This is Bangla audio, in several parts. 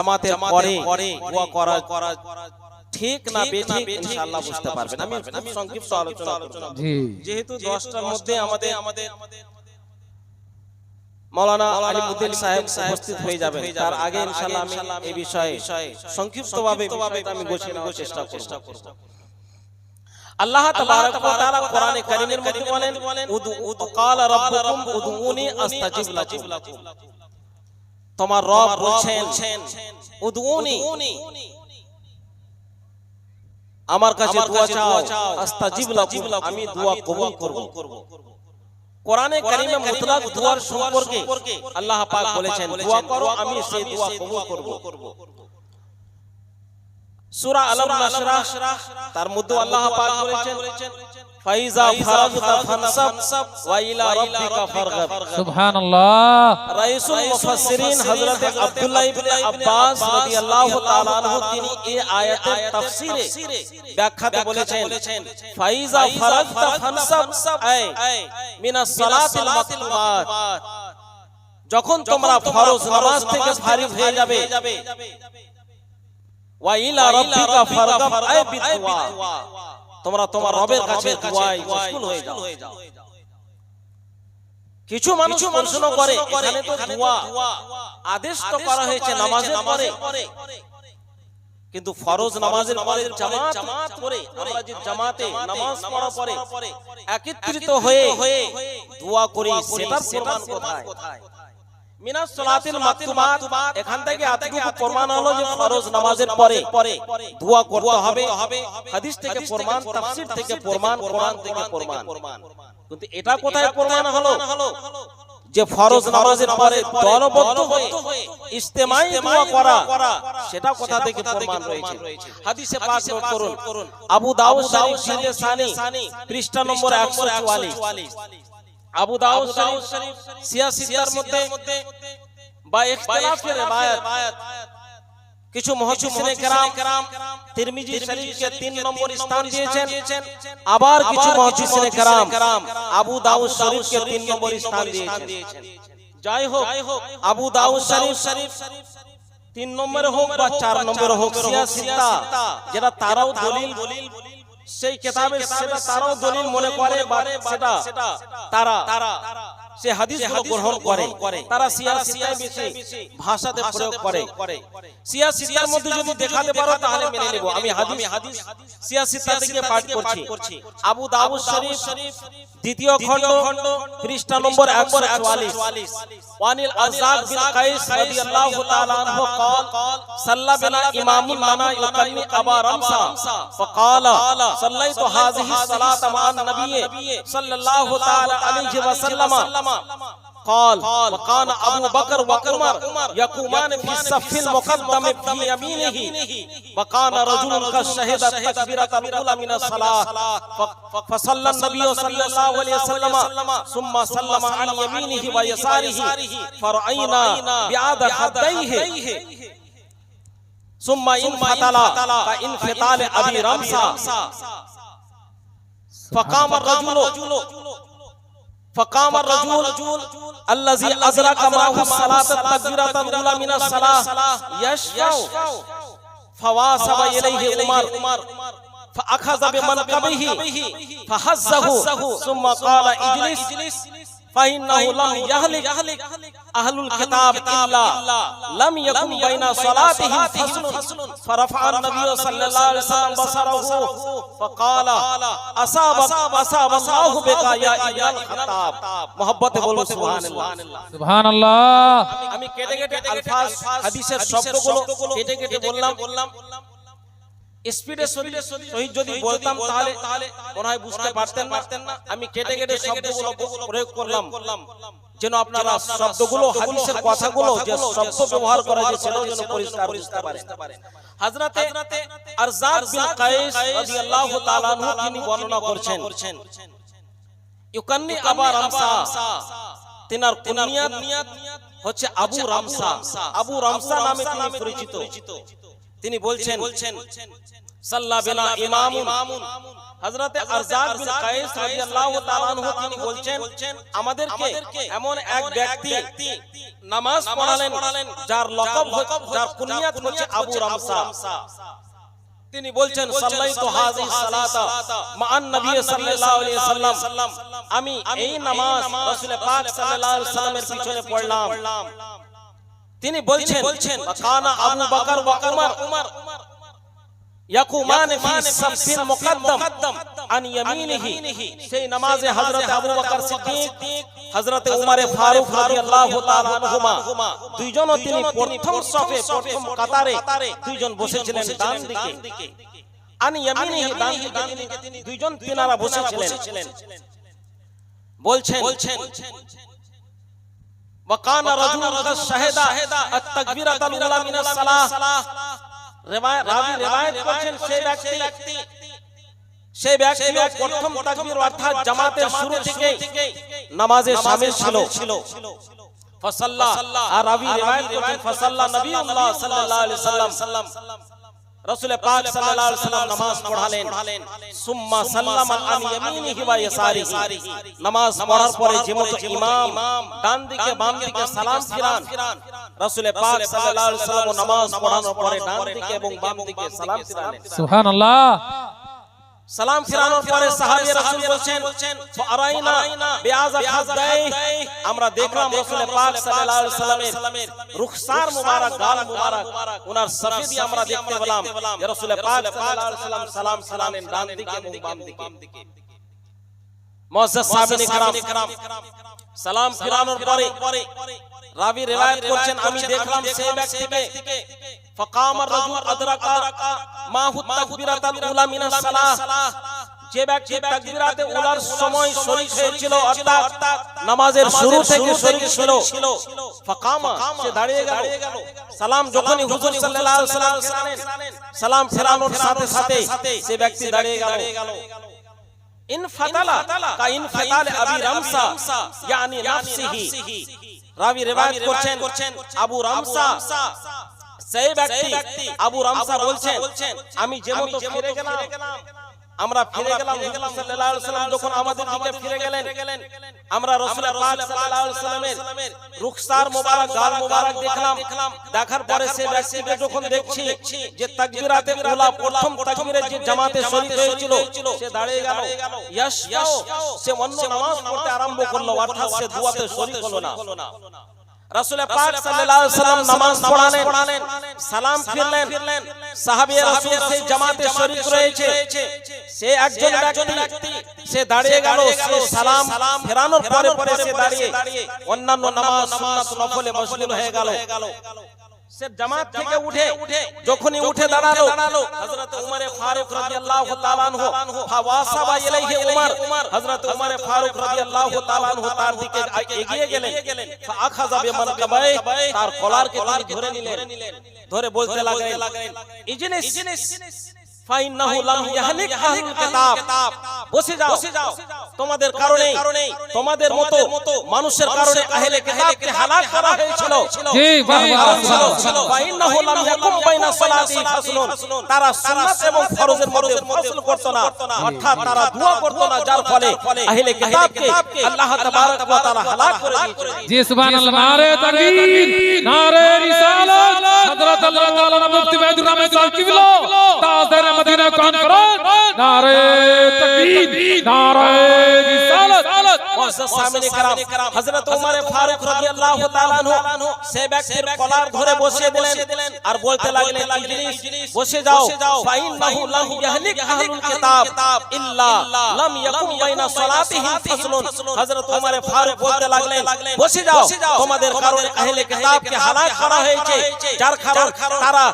জামাতের পরে দোয়া করা ঠিক না বেঠিক ইনশাআল্লাহ বুঝতে পারবেন। আমি সংক্ষিপ্ত আলোচনা করব। যেহেতু 10টার মধ্যে আমাদের মাওলানা আলিমউদ্দিন সাহেব উপস্থিত হয়ে যাবেন, তার আগে ইনশাআল্লাহ আমি এই বিষয়ে সংক্ষিপ্তভাবে আমি গোছিয়ে নেওয়ার চেষ্টা করব। আল্লাহ তাবারক ওয়া তাআলা কোরআনে কারীমের মধ্যে বলেন উদু ক্বালা রাব্বুকুম উদউনি আস্তাজিব লাকুম। তোমার রব বলছেন উদউনি, আমার কাছে দোয়া চাও, আস্তাজিব লাকুম, আমি দোয়া কবুল করব। কোরআনে কারীমে মুতলাক দোয়ার সম্পর্কে আল্লাহ পাক বলেছেন দোয়া করো, আমি সেই দোয়া কবুল করব। সূরা আলাম নাশরাহ তার মধ্যে আল্লাহ পাক বলেছেন ফাইজা ফারাগতা ফানসাব ওয়া ইলা রাব্বিকা ফারগাব। সুবহানাল্লাহ। রাইসুল মুফাসসিরিন হযরত আব্দুল্লাহ ইবনে আব্বাস রাদিয়াল্লাহু তাআলা আনহু তিনি এই আয়াতের তাফসীরে ব্যাখ্যাতে বলেছেন ফাইজা ফারাগতা ফানসাব আই মিনাস সালাতিল মাকতুবাত, যখন তোমরা ফরজ নামাজ থেকে ফারিগ হয়ে যাবে, ওয়া ইলা রাব্বিকা ফারগাব আই বিদুয়া, তোমরা তোমার রবের কাছে দোয়ায় মশগুল হয়ে যাও। কিছু মানুষ প্রশ্ন করে এখানে তো দোয়া আদেশ তো করা হয়েছে নামাজের পরে, কিন্তু ফরজ নামাজের পরে জামাত পড়ে আমরা যে জামাতে নামাজ পড়ার পরে একত্রিত হয়ে দোয়া করি, সেটার প্রমাণ কোথায়? মিনাস সালাতিল মাকতুবাত, এখান থেকে এতটুকু প্রমাণ হলো যে ফরজ নামাজের পরে দোয়া করতে হবে। হাদিস থেকে প্রমাণ, তাফসীর থেকে প্রমাণ, কোরআন থেকে প্রমাণ। কিন্তু এটা কোথায় প্রমাণ হলো যে ফরজ নামাজের পরে দলবদ্ধ হয়ে ইজতিমাই দোয়া করা, সেটা কোথা থেকে প্রমাণ রয়েছে? হাদিসে পাক নোট করুন, আবু দাউদ শরীফ জিলদে সানি পৃষ্ঠা নম্বর 144, আবু দাউদ শরীফ 86 মধ্যে বা ইখতিলাফের riwayat কিছু মুহাদ্দিসিনে কেরাম তিরমিজি শরীফকে 3 নম্বর স্থান দিয়েছেন, আবার কিছু মুহাদ্দিসিনে কেরাম আবু দাউদ শরীফকে 3 নম্বর স্থান দিয়েছেন। যাই হোক, আবু দাউদ শরীফ 3 নম্বরে হোক বা 4 নম্বরে হোক, সিয়াসিতা যেটা তারাও দলিল সেই কিতাবে সেটা তারাও দলিল মনে করে, সেটা তারা সে হাদিসগুলো গ্রহণ করে, তারা সিয়াসিতায় বেশি ভাষাতে প্রয়োগ করে। সিয়াসিতার মধ্যে যদি দেখাতে পারো তাহলে মেনে নেব। আমি হাদিস সিয়াসিতা থেকে পাঠ করছি। আবু দাউদ শরীফ দ্বিতীয় খণ্ড পৃষ্ঠা নম্বর 144, ওয়ানিল আযাদ বিন কাইস রাদিয়াল্লাহু তাআলা আনহু قال صلى بنا امام لنا يكني ابا رمسا فقال صليت هذه الصلاه مع النبي صلى الله تعالى عليه وسلم قال وكان ابو بكر وعمر يقومان في الصف المقدم في يمينه وكان رجل قد شهد التكبيره الاولى من الصلاه فصلى النبي صلى الله عليه وسلم ثم سلم عن يمينه ويساره فرأينا بعد خديه ثم انفتل كانفتال ابي رمسا فقام الرجل الذي أدرك معه الصلاة التكبيرة الأولى من الصلاة يشفع فواصب إليه عمر فأخذ بمنكبه فهزه ثم قال اجلس فإنه لم يهلك أهل الكتاب إلا لم يكن بين صلاتهم فصل فرفع النبي صلى الله عليه وسلم بصره فقال أصاب الله بك يا ابن الخطاب। محبت বলুন সুবহানাল্লাহ। সুবহানাল্লাহ। আমি কেটে আলফাজ হাদিসের শব্দগুলো কেটে বললাম। স্পিডে সহিত যদি বলতাম তাহলে মনে হয় বুঝতে পারতেন না। আমি কেটে শব্দগুলো প্রয়োগ করলাম যেন আপনারা শব্দগুলো, হাদিসের কথাগুলো যে শব্দ ব্যবহার করা যায় সেটাও যেন পরিষ্কার বুঝতে পারেন। হযরতে আরজাদ বিন কাইস রাদিয়াল্লাহু তাআলা আনহু তিনি বর্ণনা করছেন ইউকান্নি আবা রামসা, তিনার কুনিয়াত হচ্ছে আবু রামসা। আবু রামসা নামে তিনি পরিচিত। তিনি বলছেন সাল্লা বিনা ইমামুন হযরত আরজাদ বিন কায়েস রাদিয়াল্লাহু তাআলা আনহু তিনি বলছেন আমাদেরকে এমন এক ব্যক্তি নামাজ পড়ালেন যার লকব যার কুনিয়াত হচ্ছে আবু রামসা। তিনি বলছেন সাল্লাইতু হাযিহি সালাতা মা'আন নবী সাল্লাল্লাহু আলাইহি ওয়াসাল্লাম, আমি এই নামাজ রাসূল পাক সাল্লাল্লাহু আলাইহি ওয়াসাল্লামের পিছনে পড়লাম। তিনি বলছেন কানা আবু বকর ওয়া উমর ইয়াকুমান ফি সাফিল মুকদ্দম আন ইয়ামিনিহি, সেই নামাজে হযরত আবু বকর সিদ্দিক হযরত উমর ফারুক রাদিয়াল্লাহু তাআলা আনহুমা দুইজনও তিনি প্রথম সফে প্রথম কাতারে দুইজন বসেছিলেন ডান দিকে, আন ইয়ামিনিহি ডান দিকে তিনি দুইজন তিনারা বসেছিলেন। বলছেন ওয়া কানা রাজুলুন কাদ শাহাদা আত-তাকবীরাতুল উলা মিনাস সালাহ, রাবি রিওয়ায়াত করছেন সেই ব্যক্তি প্রথম তাকবীর অর্থাৎ জামাতের শুরু থেকে নামাজে শামিল ছিল। ফাসাল্লা, আর রাবি রিওয়ায়াত করছেন ফাসাল্লা নবিয়ুল্লাহ সাল্লাল্লাহু আলাইহি ওয়াসাল্লাম, রাসূল পাক সাল্লাল্লাহু আলাইহি ওয়াসাল্লাম নামাজ পড়ালেন। সুম্মা সাল্লামা আন ইয়ামিনিহি ওয়া ইয়াসারিহি, নামাজ পড়ার পরে যেমন ইমাম ডান দিকে বাম দিকে সালাম ফিরান, রাসূল পাক সাল্লাল্লাহু আলাইহি ওয়াসাল্লাম নামাজ পড়ানোর পরে ডান দিকে এবং বাম দিকে সালাম ফিরালেন। সুবহানাল্লাহ। সালাম ফিরানোর পরে সাহাবী রাসূল বলছেন ফারাইনা বিআযা খাজদাই, আমরা দেখলাম রাসূল পাক সাল্লাল্লাহু আলাইহি ওয়াসাল্লামের রুখসার মুবারক গাল মুবারক ওনার সফেদি আমরা দেখতে পেলাম। ইয়া রাসূল পাক সাল্লাল্লাহু আলাইহি ওয়াসাল্লাম সালাম ফিরালেন ডান দিকে এবং বাম দিকে। মুআজ্জাজ সাহাবী کرام সালাম ফিরানোর পরে রাবি রিওয়ায়াত করছেন আমি দেখলাম সেই ব্যক্তিকে ফাকামার রাজুল আদরাকা মাহু তাকবীরাতুল উলা মিনাস সালাহ, যে ব্যক্তি তাকবীরাতে উলার সময় শরীক হয়েছিল অর্থাৎ নামাজের শুরু থেকে শরীক ছিল, ফাকামা সে দাঁড়িয়ে গেল। সালাম যখনই হুজুর সাল্লাল্লাহু আলাইহি ওয়াসাল্লাম ফিরালেন, সালাম ফেরানোর সাথে সাথে সে ব্যক্তি দাঁড়িয়ে গেল। ইনফাতালা কা ইনফাতাল আবি রামসা ইয়ানি নাফসিহি, রাবি রিওয়ায়াত করছেন আবু রামসা সেই ব্যক্তি আবু রামসা বলছেন আমি যেমন ফিরে গেলাম, আমরা ফিরে গেলাম হুজুর সাল্লাল্লাহু আলাইহি ওয়াসাল্লাম যখন আমাদের দিকে ফিরে গেলেন, আমরা রাসূল পাক সাল্লাল্লাহু আলাইহি ওয়াসাল্লামের রুখসার মুবারক গাল মুবারক দেখলাম। দেখার পরে সেই ব্যক্তিকে যখন দেখছি যে তাকবীরাতে উলা প্রথম তাকবীরের যে জামাতে শরীক হয়েছিল সে দাঁড়িয়ে গেল, ইয়াশফাউ সে অন্য নামাজ পড়তে আরম্ভ করলো অর্থাৎ সে দুয়াতে শরীক হলো না। রাসূল পাক সাল্লাল্লাহু আলাইহি ওয়াসাল্লাম নামাজ পড়ালেন, সালাম ফিরলেন, সাহাবী রাসূল সেই জামাতে শরীক রয়েছে, সে একজন ব্যক্তি সে দাঁড়িয়ে গেল, সে সালাম ফেরানোর পরে সে দাঁড়িয়ে অন্যান্য নামাজ সুন্নাত নফলে মশগুল হয়ে গেল। সে জামাত থেকে যখনই উঠে দাঁড়ালো হযরত উমর ফারুক রাদিয়াল্লাহু তাআলা আনহু ফাওয়াসাবা ইলাইহি উমর, হযরত উমর ফারুক রাদিয়াল্লাহু তাআলা আনহু তার দিকে এগিয়ে গেলেন, ফাআখাযা বিমানকাবাই, তার কলারকে তিনি ধরে নিলেন, ধরে বলতে লাগলেন ইজলিস ফাইন্নাহু লাম ইয়াহলিক আহলুল কিতাব, বসে যাও, তোমাদের কারণে তোমাদের মতো মানুষের কারণে আহলে কিতাবকে হালাক করা হয়েছিল। জি বাহ ফাইন্নাহু লাম ইয়াকুম বাইনা সালাতি ফাসলুন, তারা সুন্নাত এবং ফরজের মধ্যে ফসল করত না, অর্থাৎ তারা দোয়া করত না, যার ফলে আহলে কিতাবকে আল্লাহ তাবারক ওয়া তাআলা হালাক করে দিয়েছেন। জি সুবহানাল্লাহ। নারে তাকবীর, নারে রিসালাত, হযরত আল্লাহ তাআলা মুফতি বাইদুর রহমান সাহেব কিবলা তাজদার মদিনা কনফারেন্স, নারে তাকবীর, নারে রিসালাত। মুআজ্জাজ সামিনে کرام হযরত উমর ফারুক রাদিয়াল্লাহু তাআলা আনহু সেই ব্যক্তির কলার ধরে বসিয়ে দিলেন আর বলতে লাগলেন ইজলিস, বসে যাও, ফাইন্নাহু লাম ইয়াহলিক আহলুল কিতাব ইল্লা লাম ইয়াকুম বাইনা সালাতিহিম ফাসলুন, হযরত উমর ফারুক বলতে লাগলেন বসে যাও, তোমাদের কারণে আহলে কিতাবকে হালাক করা হয়েছে, যার কারণে তারা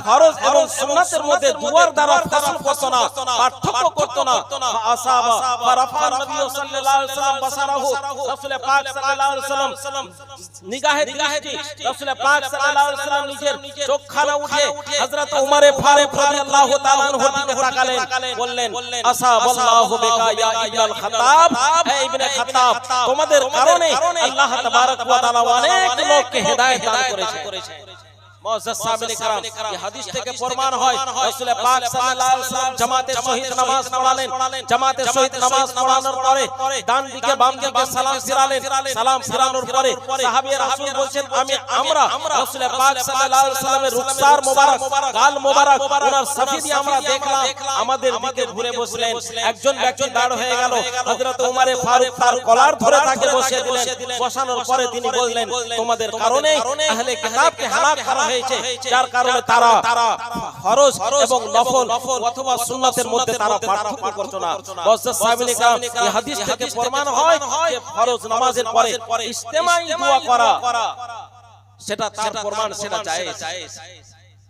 ফরজ এবং সুন্নাতের মধ্যে দুয়ার দ্বারা ফসল করত না, পার্থক্য করত না। ফাআসাবা ফারাফা নবী সাল্লাল্লাহু আলাইহি ওয়াসাল্লাম বাসারাহু, রাসূল পাক সাল্লাল্লাহু আলাইহি ওয়াসাল্লাম নিগাহে রাসূল পাক সাল্লাল্লাহু আলাইহি ওয়াসাল্লাম নিজের চোখখানা উঠে হযরত উমর ফারুক রাদিয়াল্লাহু তাআলা আনহুর দিকে তাকালেন, বললেন আসাবাল্লাহু বিকা ইয়া ইবনুল খাত্তাব, হে ইবনে খাত্তাব, তোমাদের কারণে আল্লাহ তাবারক ওয়া তাআলা অনেক লোককে হেদায়েত দান করেছে। মুআজ্জাজ সাহাবায়ে کرام এই হাদিস থেকে প্রমাণ হয় রাসূল পাক সাল্লাল্লাহু আলাইহি ওয়াসাল্লাম জামাতের সহিত নামাজ পড়ালেন জামাতের সহিত নামাজ পড়ানোর পরে ডান দিকে বাম দিকে সালাম ফিরালেন সালাম ফিরানোর পরে সাহাবীয়ে রাসূল বলেন আমরা রাসূল পাক সাল্লাল্লাহু আলাইহি ওয়াসাল্লামের রুখসার মোবারক গাল মোবারক ওনার সাফিদি আমরা দেখলাম আমাদের দিকে ঘুরে বসলেন একজন ব্যক্তি দাঁড় হয়ে গেল হযরত ওমর ফারুক তার কলার ধরে তাকে বসিয়ে দিলেন বসানোর পরে তিনি বললেন তোমাদের কারণে আহলে কিতাবকে হালাক করা হয়েছে যার কারণে তারা ফরজ এবং নফল অথবা সুন্নাতের মধ্যে তারা পার্থক্য করত না মুআজ্জাজ সাহাবায়ে کرام এই হাদিস থেকে প্রমাণ হয় যে ফরজ নামাজের পরে ইজতিমাই দোয়া করা সেটা তার প্রমাণ সেটা জায়েজ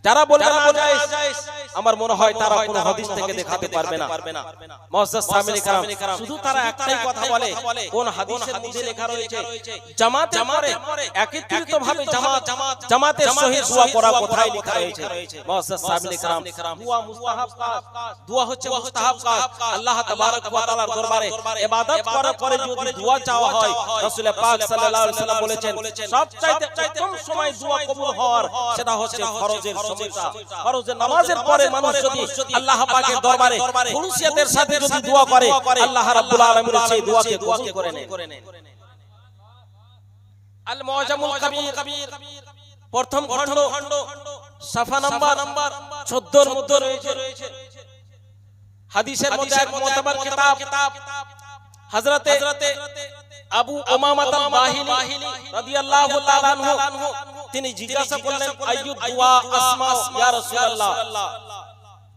যারা বলবে না জায়েজ আমার মনে হয় তারা কোন হাদিস থেকে দেখাতে পারবে না মুআজ্জাজ সাহাবায়ে کرام শুধু তারা একটাই কথা বলে কোন হাদিসের মধ্যে লেখা রয়েছে জামাতের পরে একত্রিতভাবে জামাতের সহিত দোয়া করা কোথায় লেখা রয়েছে মুআজ্জাজ সাহাবায়ে کرام দোয়া মুস্তাহাব কাজ দোয়া হচ্ছে মুস্তাহাব কাজ আল্লাহ তাবারক ওয়া তাআলার দরবারে ইবাদত করার পরে যদি দোয়া চাওয়া হয় রাসূল পাক সাল্লাল্লাহু আলাইহি ওয়াসাল্লাম বলেছেন সবচাইতে উত্তম সময় দোয়া কবুল হওয়ার সেটা হচ্ছে ফরজের ফরজের নামাজের পরে মানুষ যদি আল্লাহ পাকের দরবারে খুলুসিয়াতের সাথে যদি দোয়া করে আল্লাহ রাব্বুল আলামিন সেই দোয়াকে কবুল করে নেন আল মুআজামুল কবির প্রথম খণ্ড সাফা নাম্বার 14 এর মধ্যে রয়েছে হাদিসের মধ্যে এক মুতাবার কিতাব হযরতে আবু উমামা আল বাহিলি রাদিয়াল্লাহু তাআলা আনহু তিনি জিজ্ঞাসা করলেন আইয়ুদ দুআ আসমা ইয়া রাসূলুল্লাহ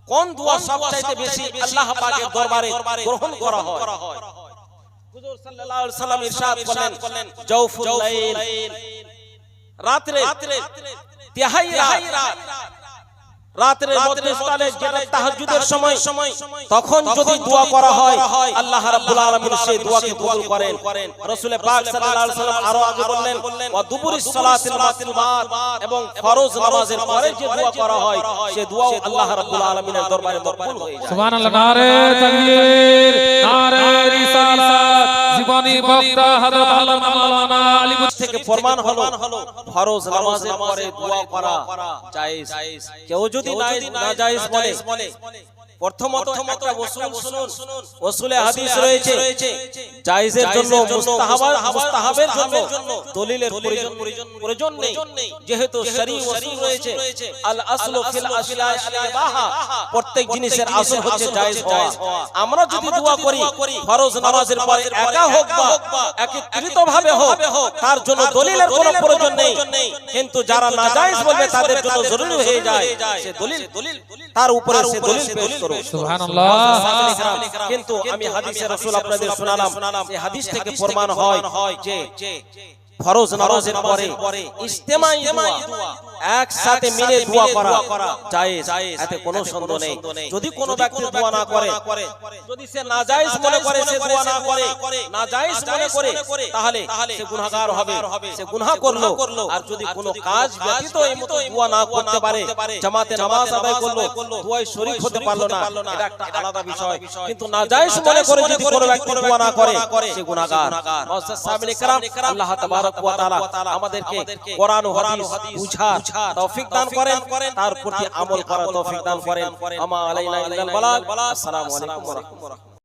কোন দোয়া সবচাইতে বেশি আল্লাহ পাকের দরবারে গ্রহণ করা হয় হুজুর সাল্লাল্লাহু আলাইহি সাল্লাম ইরশাদ করলেন জাওফুল লাইল রাতে তিহাই রাত রাতের মধ্যস্থানে যেটা তাহাজ্জুদের সময় তখন যদি দোয়া করা হয় আল্লাহ রাব্বুল আলামিন সেই দোয়াকে কবুল করেন রাসূল পাক সাল্লাল্লাহু আলাইহি ওয়াসাল্লাম আরো আগে বললেন ওয়া দুবুরিস সালাতিল মাকতুবাত এবং ফরজ নামাজের পরে যে দোয়া করা হয় সেই দোয়াও আল্লাহ রাব্বুল আলামিনের দরবারে মকবুল হয়ে যায় সুবহানাল্লাহ নারে তাকবীর নারে রিসালাত জীবনী বক্তা হযরত আল্লামা মাওলানা আলী থেকে প্রমাণ হলো ফরজ নামাজের পরে দোয়া করা জায়েজ কেউ যদি না জায়েজ বলে প্রথমত একটা উসুল উসুলে হাদিস রয়েছে জায়েজের জন্য মুস্তাহাবের জন্য দলিলের প্রয়োজন নেই যেহেতু শরঈ উসুল রয়েছে আল আসলু ফিল আশিয়া ইবাহা প্রত্যেক জিনিসের আসল হচ্ছে জায়েজ হওয়া আমরা যদি দোয়া করি ফরজ নামাজের পরে একা হোক বা একত্রিতভাবে হোক তার জন্য দলিলের কোনো প্রয়োজন নেই কিন্তু যারা নাজায়েজ বলবে তাদের জন্য জরুরি হয়ে যায় সে দলিল তার উপরে সে দলিল পেশ করো সুবহানাল্লাহ কিন্তু আমি হাদিসে রাসূল আপনাদের শোনালাম এই হাদিস থেকে প্রমাণ হয় যে ফরজ নামাজের পরে ইজতিমাই দোয়া একসাথে মিলে দোয়া করা জায়েজ এতে কোনো সন্দেহ নেই যদি কোনো ব্যক্তি দোয়া না করে যদি সে নাজায়েজ মনে করে সে দোয়া না করে নাজায়েজ মনে করে তাহলে সে গুনাহগার হবে সে গুনাহ করলো আর যদি কোনো কাজ ব্যতীত এমতো দোয়া না করতে পারে জামাতে নামাজ আদায় করলো দোয়ায় শরীক হতে পারলো না এটা একটা আলাদা বিষয় কিন্তু নাজায়েজ মনে করে যদি কোনো ব্যক্তি দোয়া না করে সে গুনাহগার মুআজ্জাজ সাহাবায়ে کرام আল্লাহ তাবারক ওয়া তাআলা আমাদেরকে কোরআন ও হাদিস বুঝার তৌফিক দান করেন তার প্রতি আমল করার তৌফিক দান করেন আমা আলাইনা ইল্লাল বালাগ আসসালামু আলাইকুম ওয়া রাহমাতুল্লাহ।